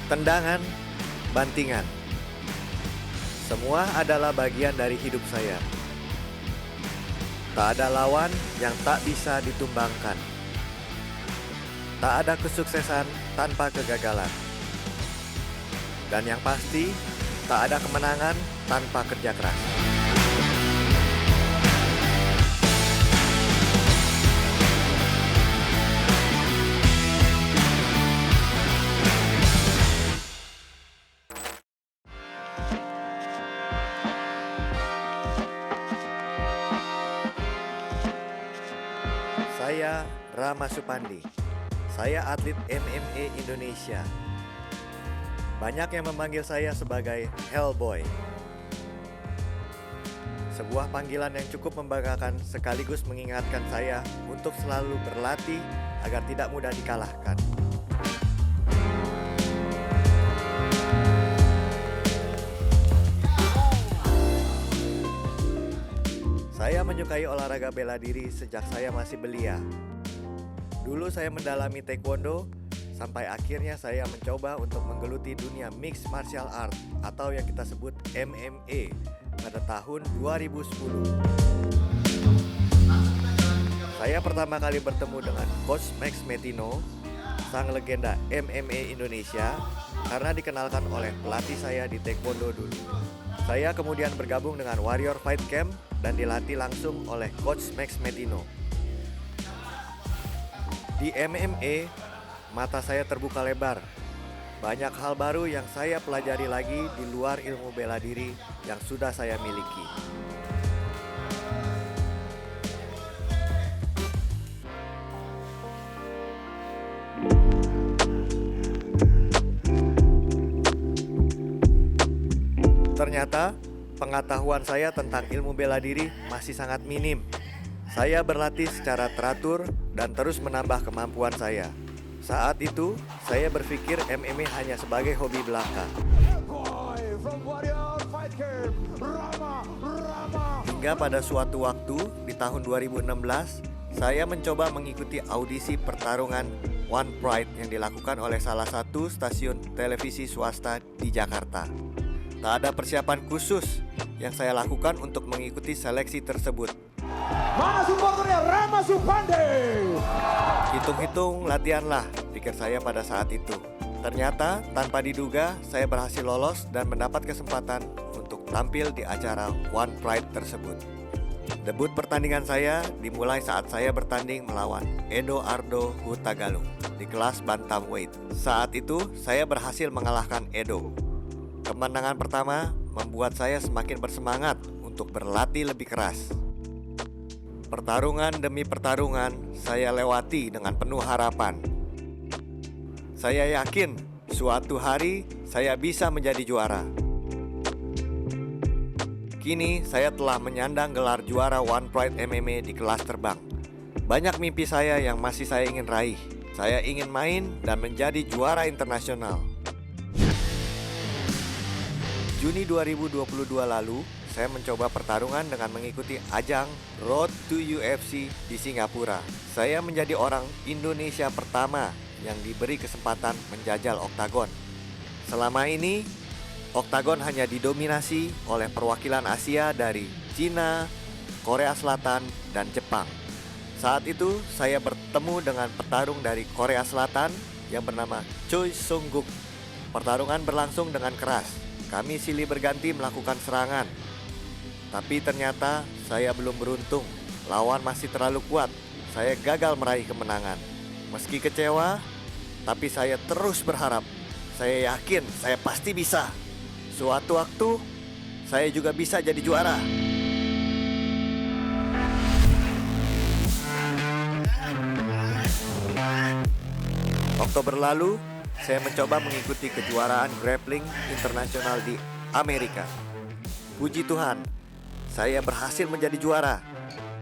tendangan, bantingan. Semua adalah bagian dari hidup saya. Tak ada lawan yang tak bisa ditumbangkan. Tak ada kesuksesan tanpa kegagalan. Dan yang pasti, tak ada kemenangan tanpa kerja keras. Saya Rama Supandi. Saya atlet MMA Indonesia. Banyak yang memanggil saya sebagai Hellboy. Sebuah panggilan yang cukup membanggakan sekaligus mengingatkan saya untuk selalu berlatih agar tidak mudah dikalahkan. Saya menyukai olahraga bela diri sejak saya masih belia. Dulu saya mendalami taekwondo, sampai akhirnya saya mencoba untuk menggeluti dunia mixed martial art atau yang kita sebut MMA pada tahun 2010. Saya pertama kali bertemu dengan Coach Max Metino, sang legenda MMA Indonesia, karena dikenalkan oleh pelatih saya di taekwondo dulu. Saya kemudian bergabung dengan Warrior Fight Camp dan dilatih langsung oleh Coach Max Metino. Di MMA, mata saya terbuka lebar. Banyak hal baru yang saya pelajari lagi di luar ilmu bela diri yang sudah saya miliki. Ternyata, pengetahuan saya tentang ilmu bela diri masih sangat minim. Saya berlatih secara teratur dan terus menambah kemampuan saya. Saat itu, saya berpikir MMA hanya sebagai hobi belaka. Hingga pada suatu waktu di tahun 2016, saya mencoba mengikuti audisi pertarungan One Pride yang dilakukan oleh salah satu stasiun televisi swasta di Jakarta. Tak ada persiapan khusus yang saya lakukan untuk mengikuti seleksi tersebut. Mana supporternya Rama Supandi? Hitung-hitung latihanlah, pikir saya pada saat itu. Ternyata tanpa diduga saya berhasil lolos dan mendapat kesempatan untuk tampil di acara One Pride tersebut. Debut pertandingan saya dimulai saat saya bertanding melawan Edo Ardo Hutagalung di kelas bantamweight. Saat itu saya berhasil mengalahkan Edo. Kemenangan pertama membuat saya semakin bersemangat untuk berlatih lebih keras. Pertarungan demi pertarungan saya lewati dengan penuh harapan. Saya yakin suatu hari saya bisa menjadi juara. Kini saya telah menyandang gelar juara One Pride MMA di kelas terbang. Banyak mimpi saya yang masih saya ingin raih. Saya ingin main dan menjadi juara internasional. Juni 2022 lalu, saya mencoba pertarungan dengan mengikuti ajang Road to UFC di Singapura. Saya menjadi orang Indonesia pertama yang diberi kesempatan menjajal oktagon. Selama ini, oktagon hanya didominasi oleh perwakilan Asia dari Cina, Korea Selatan, dan Jepang. Saat itu, saya bertemu dengan petarung dari Korea Selatan yang bernama Choi Sung-guk. Pertarungan berlangsung dengan keras. Kami silih berganti melakukan serangan. Tapi ternyata saya belum beruntung. Lawan masih terlalu kuat. Saya gagal meraih kemenangan. Meski kecewa, tapi saya terus berharap. Saya yakin saya pasti bisa. Suatu waktu, saya juga bisa jadi juara. Oktober lalu, saya mencoba mengikuti kejuaraan grappling internasional di Amerika. Puji Tuhan, saya berhasil menjadi juara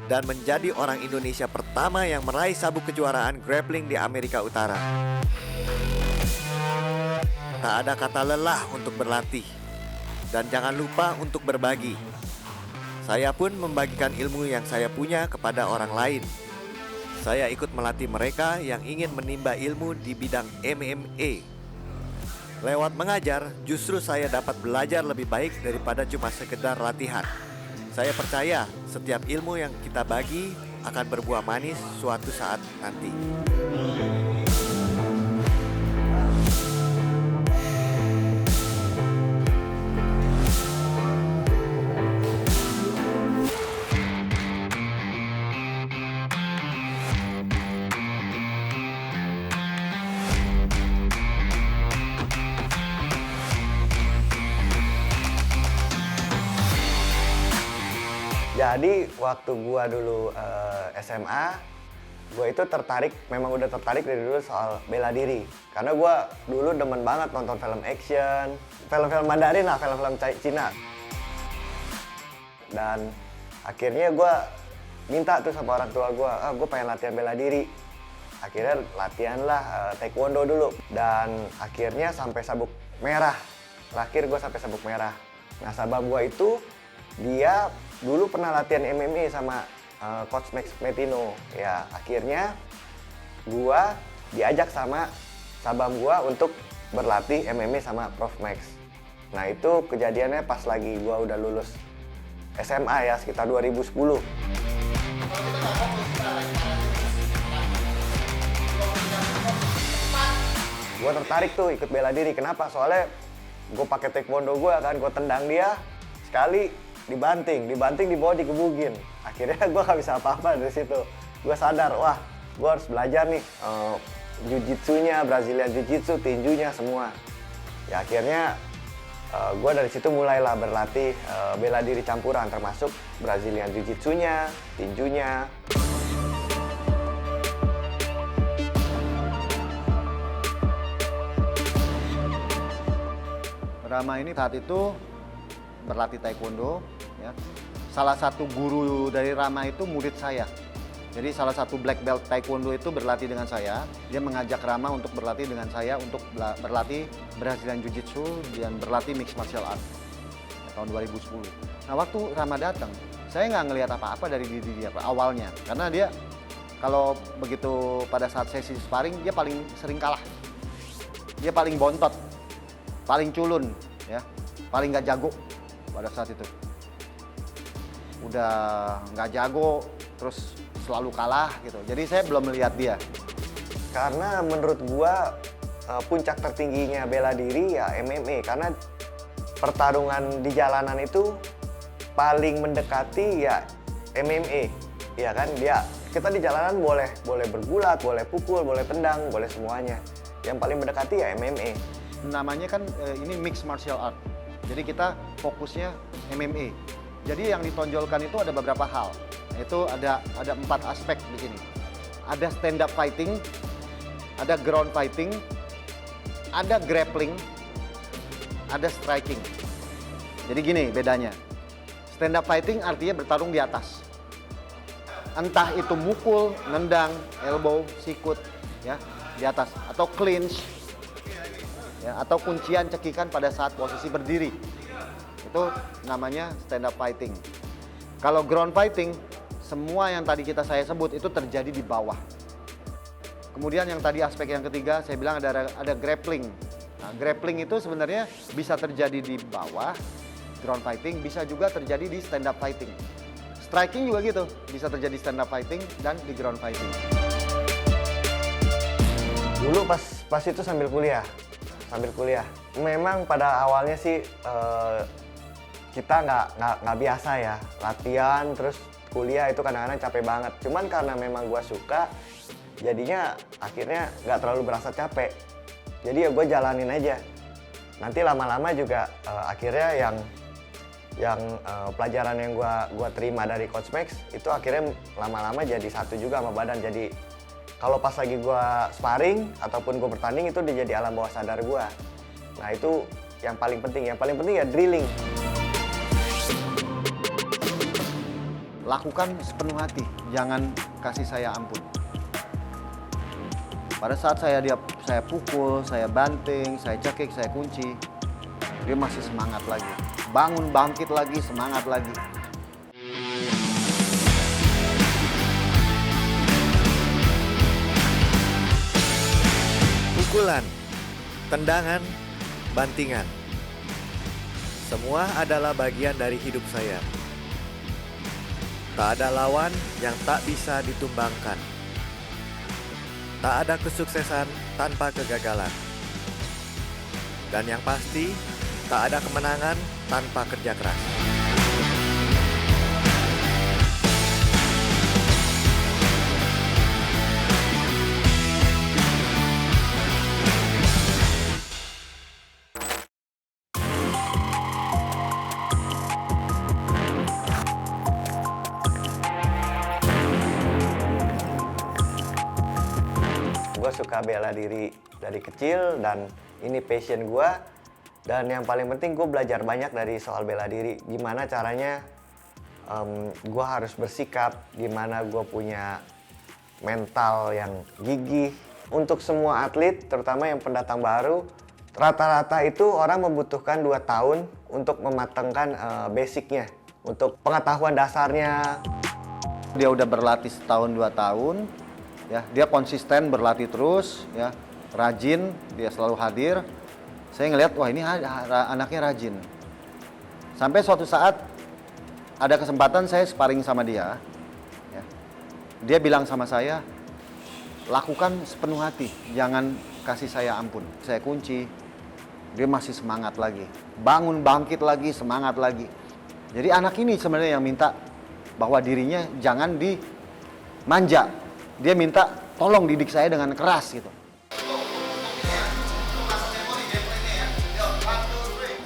dan menjadi orang Indonesia pertama yang meraih sabuk kejuaraan grappling di Amerika Utara. Tak ada kata lelah untuk berlatih, dan jangan lupa untuk berbagi. Saya pun membagikan ilmu yang saya punya kepada orang lain. Saya ikut melatih mereka yang ingin menimba ilmu di bidang MMA. Lewat mengajar, justru saya dapat belajar lebih baik daripada cuma sekedar latihan. Saya percaya setiap ilmu yang kita bagi akan berbuah manis suatu saat nanti. Jadi waktu gua dulu SMA, gua itu memang udah tertarik dari dulu soal bela diri. Karena gua dulu demen banget nonton film action, film-film Mandarin lah, film-film Cina. Dan akhirnya gua minta tuh sama orang tua gua, gua pengen latihan bela diri. Akhirnya latihan lah taekwondo dulu. Dan akhirnya sampai sabuk merah. Terakhir gua sampai sabuk merah. Nah, sabang gua itu dia dulu pernah latihan MMA sama Coach Max Metino. Ya, akhirnya gua diajak sama sabam gua untuk berlatih MMA sama Prof Max. Nah, itu kejadiannya pas lagi gua udah lulus SMA ya, sekitar 2010. Gua tertarik tuh ikut bela diri. Kenapa? Soalnya gua pakai taekwondo gua kan, gua tendang dia sekali dibanting dibawa dikebugin. Akhirnya gue gak bisa apa-apa dari situ. Gue sadar, wah gue harus belajar nih jiu-jitsunya, Brazilian jiu-jitsu, tinjunya semua. Ya akhirnya gue dari situ mulailah berlatih bela diri campuran, termasuk Brazilian jiu-jitsunya, tinjunya. Rama ini saat itu berlatih taekwondo, ya. Salah satu guru dari Rama itu murid saya. Jadi salah satu black belt taekwondo itu berlatih dengan saya. Dia mengajak Rama untuk berlatih dengan saya untuk berlatih Brazilian Jiu-Jitsu dan berlatih mixed martial art tahun 2010. Nah, waktu Rama datang, saya nggak ngelihat apa-apa dari diri dia awalnya, karena dia kalau begitu pada saat sesi sparring dia paling sering kalah. Dia paling bontot, paling culun, ya, paling nggak jago. Pada saat itu udah nggak jago, terus selalu kalah gitu. Jadi saya belum melihat dia. Karena menurut gua puncak tertingginya bela diri ya MMA, karena pertarungan di jalanan itu paling mendekati ya MMA, ya kan? Kita di jalanan boleh bergulat, boleh pukul, boleh tendang, boleh semuanya. Yang paling mendekati ya MMA. Namanya kan ini mixed martial art. Jadi kita fokusnya MMA. Jadi yang ditonjolkan itu ada beberapa hal. Itu ada 4 aspek di sini. Ada stand up fighting, ada ground fighting, ada grappling, ada striking. Jadi gini bedanya. Stand up fighting artinya bertarung di atas. Entah itu mukul, nendang, elbow, sikut, ya, di atas, atau clinch, ya, atau kuncian cekikan pada saat posisi berdiri. Itu namanya stand up fighting. Kalau ground fighting, semua yang tadi saya sebut itu terjadi di bawah. Kemudian yang tadi aspek yang ketiga saya bilang ada grappling. Nah, grappling itu sebenarnya bisa terjadi di bawah, ground fighting, bisa juga terjadi di stand up fighting. Striking juga gitu, bisa terjadi stand up fighting dan di ground fighting. Dulu pas itu sambil kuliah. Memang pada awalnya sih kita nggak biasa ya, latihan terus kuliah itu kadang-kadang capek banget. Cuman karena memang gue suka, jadinya akhirnya nggak terlalu berasa capek. Jadi ya gue jalanin aja. Nanti lama-lama juga akhirnya yang pelajaran yang gua terima dari Coach Max itu akhirnya lama-lama jadi satu juga sama badan. Jadi kalau pas lagi gua sparring ataupun gua bertanding itu dia jadi alam bawah sadar gua. Nah itu yang paling penting. Yang paling penting ya drilling. Lakukan sepenuh hati, jangan kasih saya ampun. Pada saat saya pukul, saya banting, saya cekik, saya kunci, dia masih semangat lagi. Bangun, bangkit lagi, semangat lagi. Pukulan, tendangan, bantingan. Semua adalah bagian dari hidup saya. Tak ada lawan yang tak bisa ditumbangkan. Tak ada kesuksesan tanpa kegagalan. Dan yang pasti, tak ada kemenangan tanpa kerja keras. Gue suka bela diri dari kecil dan ini passion gue. Dan yang paling penting gue belajar banyak dari soal bela diri. Gimana caranya gue harus bersikap, gimana gue punya mental yang gigih. Untuk semua atlet, terutama yang pendatang baru, rata-rata itu orang membutuhkan 2 tahun untuk mematangkan basicnya. Untuk pengetahuan dasarnya. Dia udah berlatih setahun 2 tahun, ya, dia konsisten berlatih terus, ya, rajin, dia selalu hadir. Saya ngelihat, wah ini anaknya rajin. Sampai suatu saat ada kesempatan saya sparring sama dia, ya. Dia bilang sama saya, lakukan sepenuh hati, jangan kasih saya ampun. Saya kunci, dia masih semangat lagi, bangun bangkit lagi, semangat lagi. Jadi anak ini sebenarnya yang minta bahwa dirinya jangan dimanja. Dia minta tolong didik saya dengan keras gitu.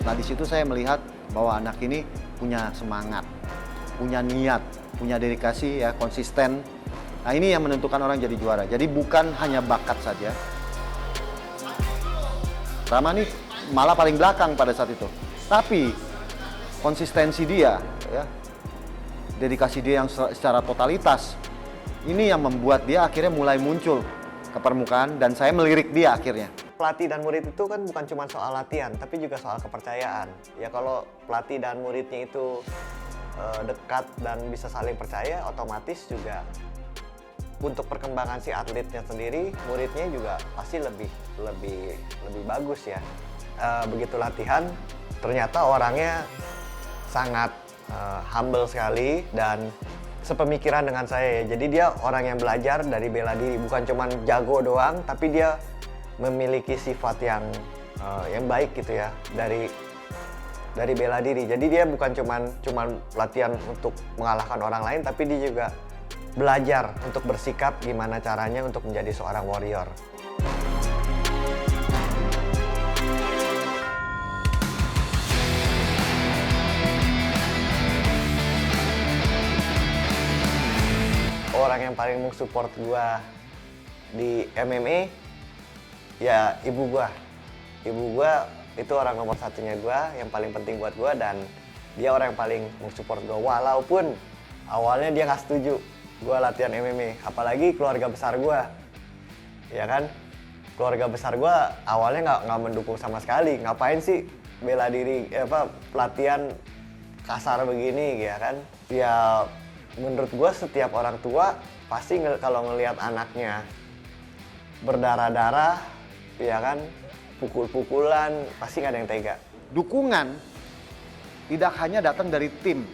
Nah di situ saya melihat bahwa anak ini punya semangat, punya niat, punya dedikasi, ya, konsisten. Nah ini yang menentukan orang jadi juara. Jadi bukan hanya bakat saja. Rama nih malah paling belakang pada saat itu. Tapi konsistensi dia, ya, dedikasi dia yang secara totalitas, ini yang membuat dia akhirnya mulai muncul ke permukaan dan saya melirik dia akhirnya. Pelatih dan murid itu kan bukan cuma soal latihan, tapi juga soal kepercayaan. Ya kalau pelatih dan muridnya itu dekat dan bisa saling percaya, otomatis juga untuk perkembangan si atletnya sendiri, muridnya juga pasti lebih bagus ya. Begitu latihan, ternyata orangnya sangat humble sekali dan sepemikiran dengan saya. Jadi dia orang yang belajar dari bela diri, bukan cuma jago doang, tapi dia memiliki sifat yang baik gitu ya dari bela diri. Jadi dia bukan cuman latihan untuk mengalahkan orang lain, tapi dia juga belajar untuk bersikap gimana caranya untuk menjadi seorang warrior. Orang yang paling support gua di MMA ya ibu gua. Ibu gua itu orang nomor satunya gua, yang paling penting buat gua, dan dia orang yang paling support gua. Walaupun awalnya dia nggak setuju gua latihan MMA, apalagi keluarga besar gua, ya kan? Keluarga besar gua awalnya nggak mendukung sama sekali. Ngapain sih bela diri, pelatihan kasar begini, ya kan? Ya menurut gua setiap orang tua pasti kalau ngelihat anaknya berdarah-darah, ya kan, pukul-pukulan, pasti nggak ada yang tega. Dukungan tidak hanya datang dari tim,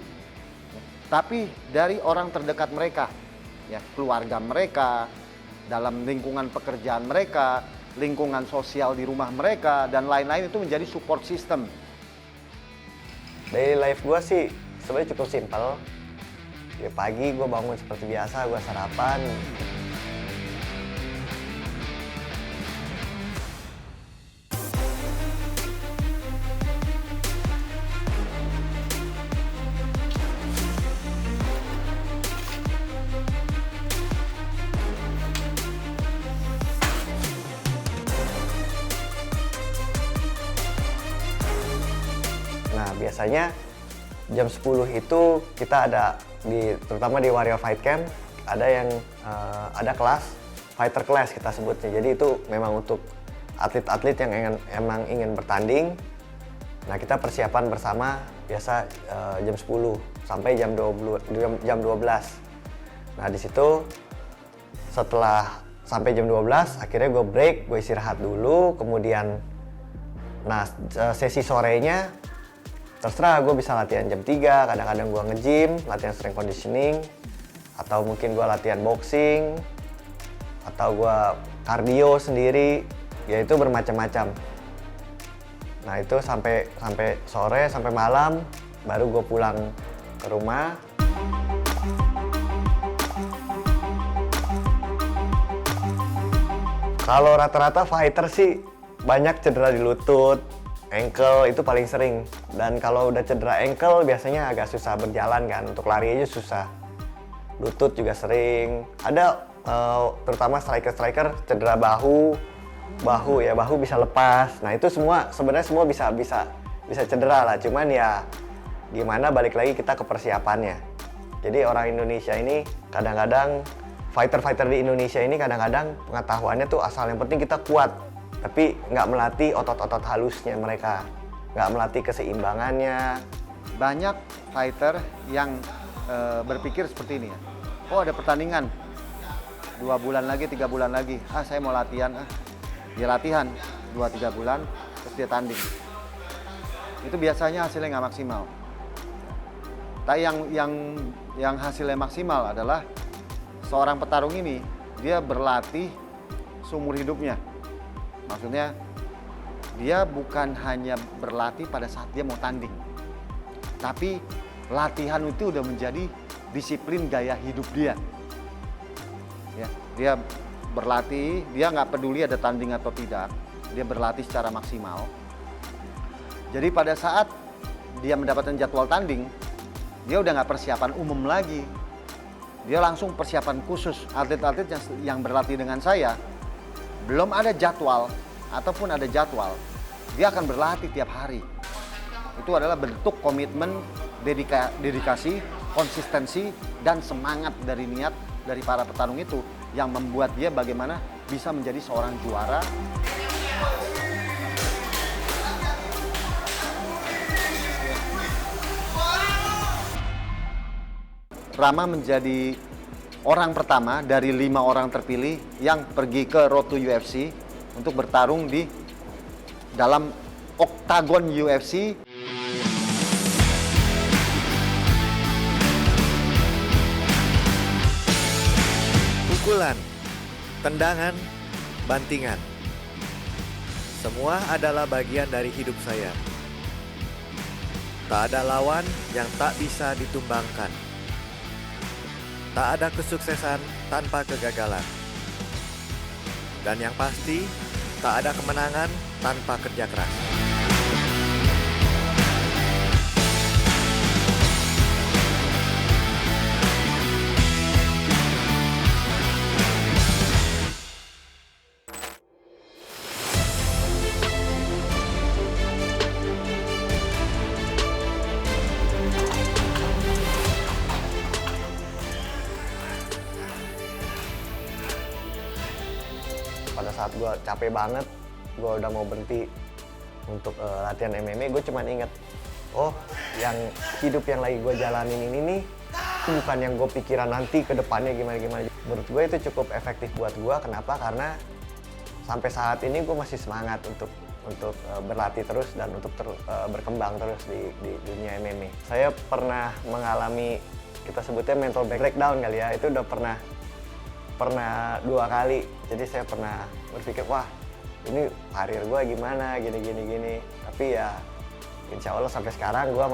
tapi dari orang terdekat mereka, ya, keluarga mereka, dalam lingkungan pekerjaan mereka, lingkungan sosial di rumah mereka, dan lain-lain itu menjadi support system. Daily life gue sih sebenarnya cukup simpel. Ya pagi gue bangun seperti biasa, gue sarapan. Nah, biasanya jam 10 itu kita ada terutama di Warrior Fight Camp, ada kelas fighter class kita sebutnya. Jadi itu memang untuk atlet-atlet yang emang ingin bertanding. Nah, kita persiapan bersama biasa jam 10 sampai jam 12. Nah, di situ setelah sampai jam 12 akhirnya gue break, gue istirahat dulu, kemudian Nah, sesi sorenya terserah, gue bisa latihan jam 3, kadang-kadang gue nge-gym, latihan strength conditioning, atau mungkin gue latihan boxing, atau gue cardio sendiri, ya itu bermacam-macam. Nah itu sampai sore, sampai malam, baru gue pulang ke rumah. Kalau rata-rata fighter sih banyak cedera di lutut, ankle itu paling sering. Dan kalau udah cedera ankle biasanya agak susah berjalan kan, untuk lari aja susah. Lutut juga sering. Ada terutama striker cedera bahu bisa lepas. Nah itu sebenarnya semua bisa cedera lah. Cuman ya gimana, balik lagi kita ke persiapannya. Jadi orang Indonesia ini kadang-kadang fighter di Indonesia ini kadang-kadang pengetahuannya tuh asal yang penting kita kuat, tapi nggak melatih otot-otot halusnya mereka, nggak melatih keseimbangannya. Banyak fighter yang berpikir seperti ini ya. Oh ada pertandingan 2 bulan lagi, 3 bulan lagi, saya mau latihan, dia latihan 2-3 bulan terus dia tanding. Itu biasanya hasilnya nggak maksimal. Tapi yang hasilnya maksimal adalah seorang petarung ini dia berlatih seumur hidupnya. Maksudnya dia bukan hanya berlatih pada saat dia mau tanding, tapi latihan itu udah menjadi disiplin gaya hidup dia. Ya, dia berlatih, dia nggak peduli ada tanding atau tidak, dia berlatih secara maksimal. Jadi pada saat dia mendapatkan jadwal tanding, dia udah nggak persiapan umum lagi. Dia langsung persiapan khusus. Atlet-atlet yang berlatih dengan saya, belum ada jadwal, ataupun ada jadwal, dia akan berlatih tiap hari. Itu adalah bentuk komitmen, dedikasi, konsistensi, dan semangat dari niat dari para petarung itu yang membuat dia bagaimana bisa menjadi seorang juara. Rama menjadi orang pertama dari 5 orang terpilih yang pergi ke Road to UFC untuk bertarung di dalam oktagon UFC. Pukulan, tendangan, bantingan. Semua adalah bagian dari hidup saya. Tak ada lawan yang tak bisa ditumbangkan. Tak ada kesuksesan tanpa kegagalan. Dan yang pasti, tak ada kemenangan tanpa kerja keras. Pada saat gue capek banget, gue udah mau berhenti untuk latihan MMA, gue cuma inget, oh yang hidup yang lagi gue jalanin ini nih, itu bukan yang gue pikiran nanti ke depannya gimana-gimana. Menurut gue itu cukup efektif buat gue. Kenapa? Karena sampai saat ini gue masih semangat untuk berlatih terus dan untuk berkembang terus di dunia MMA. Saya pernah mengalami, kita sebutnya mental breakdown kali ya, itu udah pernah 2 kali. Jadi saya pernah berpikir, wah ini karir gue gimana, gini. Tapi ya insya Allah sampai sekarang gue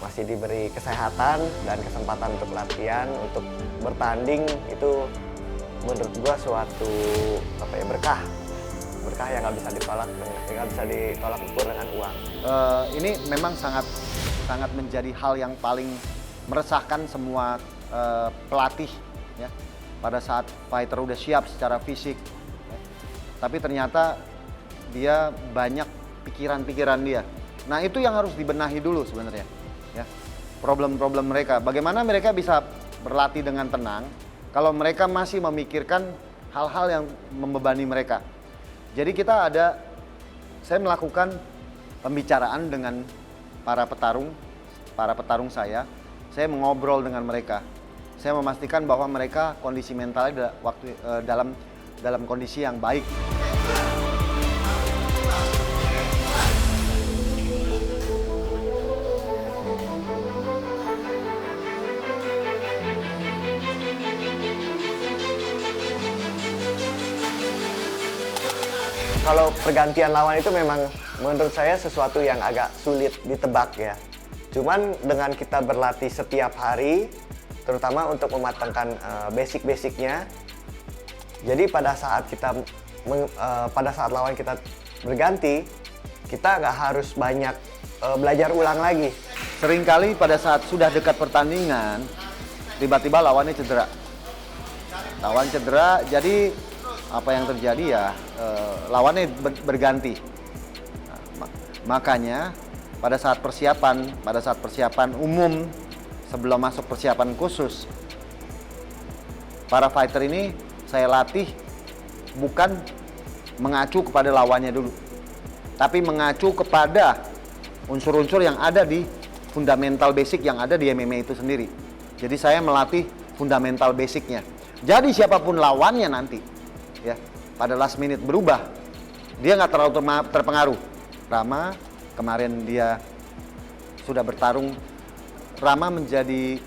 masih diberi kesehatan dan kesempatan untuk latihan, untuk bertanding. Itu menurut gue suatu berkah yang nggak bisa ditolak ukur dengan uang. Ini memang sangat menjadi hal yang paling meresahkan semua pelatih ya. Pada saat fighter udah siap secara fisik, ya. Tapi ternyata dia banyak pikiran dia. Nah itu yang harus dibenahi dulu sebenarnya, ya. Problem-problem mereka. Bagaimana mereka bisa berlatih dengan tenang kalau mereka masih memikirkan hal-hal yang membebani mereka. Jadi saya melakukan pembicaraan dengan para petarung saya mengobrol dengan mereka. Saya memastikan bahwa mereka kondisi mentalnya dalam kondisi yang baik. kalau pergantian lawan itu memang menurut saya sesuatu yang agak sulit ditebak ya. Cuman dengan kita berlatih setiap hari, terutama untuk mematangkan basic-basicnya, jadi pada saat lawan kita berganti, kita nggak harus banyak belajar ulang lagi. Seringkali pada saat sudah dekat pertandingan, tiba-tiba lawannya cedera. Lawan cedera, jadi apa yang terjadi ya lawannya berganti. Nah, makanya pada saat persiapan umum sebelum masuk persiapan khusus, para fighter ini saya latih bukan mengacu kepada lawannya dulu, tapi mengacu kepada unsur-unsur yang ada di fundamental basic yang ada di MMA itu sendiri. Jadi saya melatih fundamental basicnya. Jadi siapapun lawannya nanti, ya pada last minute berubah, dia nggak terlalu terpengaruh. Rama kemarin dia sudah bertarung. Rama menjadi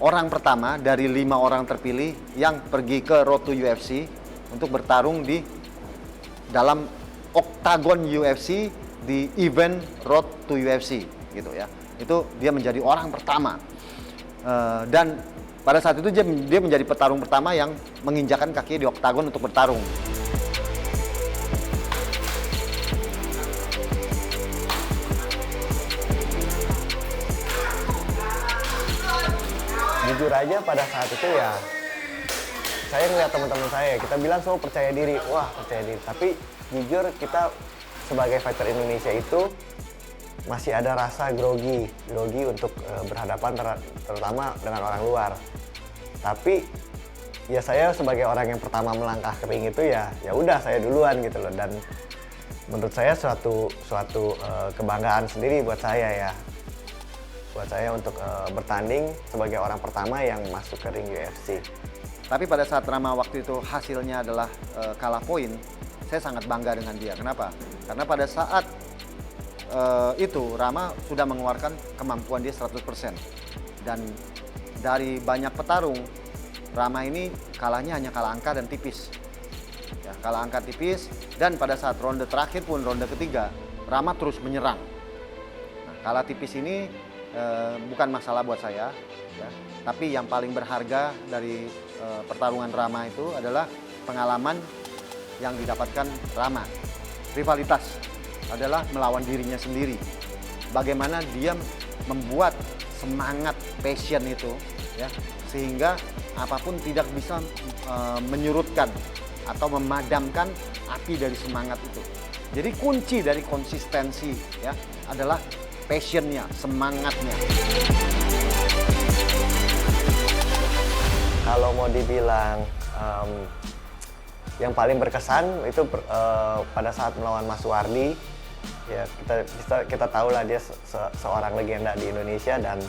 orang pertama dari 5 orang terpilih yang pergi ke Road to UFC untuk bertarung di dalam oktagon UFC di event Road to UFC, gitu ya. Itu dia menjadi orang pertama. Dan pada saat itu dia menjadi petarung pertama yang menginjakan kaki di oktagon untuk bertarung. Jujur aja pada saat itu ya, saya ngeliat teman-teman saya, kita bilang semua percaya diri, wah percaya diri. Tapi jujur kita sebagai fighter Indonesia itu masih ada rasa grogi untuk berhadapan terutama dengan orang luar. Tapi ya saya sebagai orang yang pertama melangkah ke ring itu ya udah saya duluan gitu loh. Dan menurut saya suatu kebanggaan sendiri buat saya ya. Buat saya untuk bertanding sebagai orang pertama yang masuk ke ring UFC. Tapi pada saat Rama waktu itu hasilnya adalah kalah poin, saya sangat bangga dengan dia. Kenapa? Karena pada saat itu Rama sudah mengeluarkan kemampuan dia 100%. Dan dari banyak petarung, Rama ini kalahnya hanya kalah angka dan tipis. Ya, kalah angka tipis, dan pada saat ronde terakhir pun, ronde ketiga, Rama terus menyerang. Nah, kalah tipis ini bukan masalah buat saya, ya. Tapi yang paling berharga dari pertarungan Rama itu adalah pengalaman yang didapatkan Rama. Rivalitas adalah melawan dirinya sendiri. Bagaimana dia membuat semangat, passion itu, ya, sehingga apapun tidak bisa menyurutkan atau memadamkan api dari semangat itu. Jadi kunci dari konsistensi, ya, adalah passionnya, semangatnya. Kalau mau dibilang yang paling berkesan itu pada saat melawan Mas Wardi, ya kita tahu lah dia seorang legenda di Indonesia dan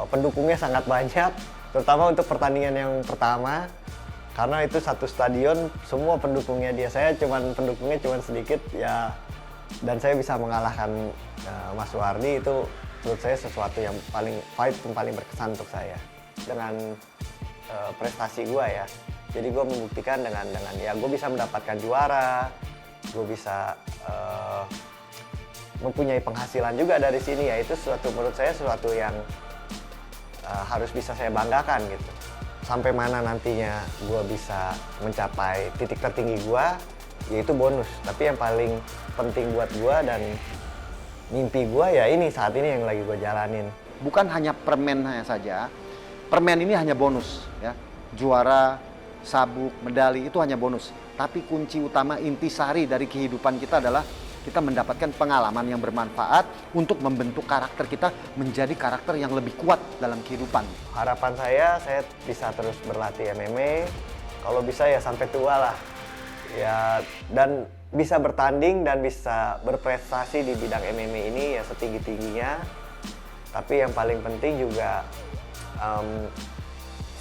pendukungnya sangat banyak, terutama untuk pertandingan yang pertama, karena itu satu stadion semua pendukungnya dia. Saya pendukungnya cuman sedikit ya, dan saya bisa mengalahkan Mas Wardi. Itu menurut saya sesuatu yang paling berkesan untuk saya dengan prestasi gue ya. Jadi gue membuktikan dengan ya gue bisa mendapatkan juara, gue bisa mempunyai penghasilan juga dari sini, ya itu menurut saya sesuatu yang harus bisa saya banggakan gitu. Sampai mana nantinya gue bisa mencapai titik tertinggi gue, yaitu bonus. Tapi yang paling penting buat gue dan mimpi gue ya ini saat ini yang lagi gue jalanin. Bukan hanya permennya saja, permen ini hanya bonus, ya. Juara, sabuk, medali itu hanya bonus. Tapi kunci utama, intisari dari kehidupan kita adalah kita mendapatkan pengalaman yang bermanfaat untuk membentuk karakter kita menjadi karakter yang lebih kuat dalam kehidupan. Harapan saya bisa terus berlatih MMA, kalau bisa ya sampai tua lah. Ya, dan bisa bertanding dan bisa berprestasi di bidang MMA ini ya setinggi-tingginya. Tapi yang paling penting juga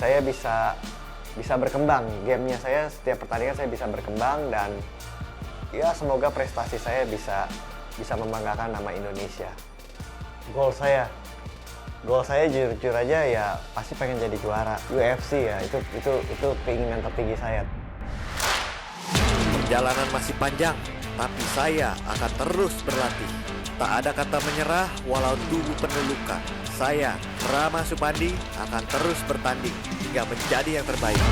saya bisa berkembang. Gamenya saya setiap pertandingan saya bisa berkembang, dan ya semoga prestasi saya bisa membanggakan nama Indonesia. Goal saya jujur aja ya pasti pengen jadi juara UFC ya. Itu keinginan tertinggi saya. Perjalanan masih panjang, tapi saya akan terus berlatih. Tak ada kata menyerah walau tubuh penuh luka. Saya, Rama Supandi, akan terus bertanding hingga menjadi yang terbaik.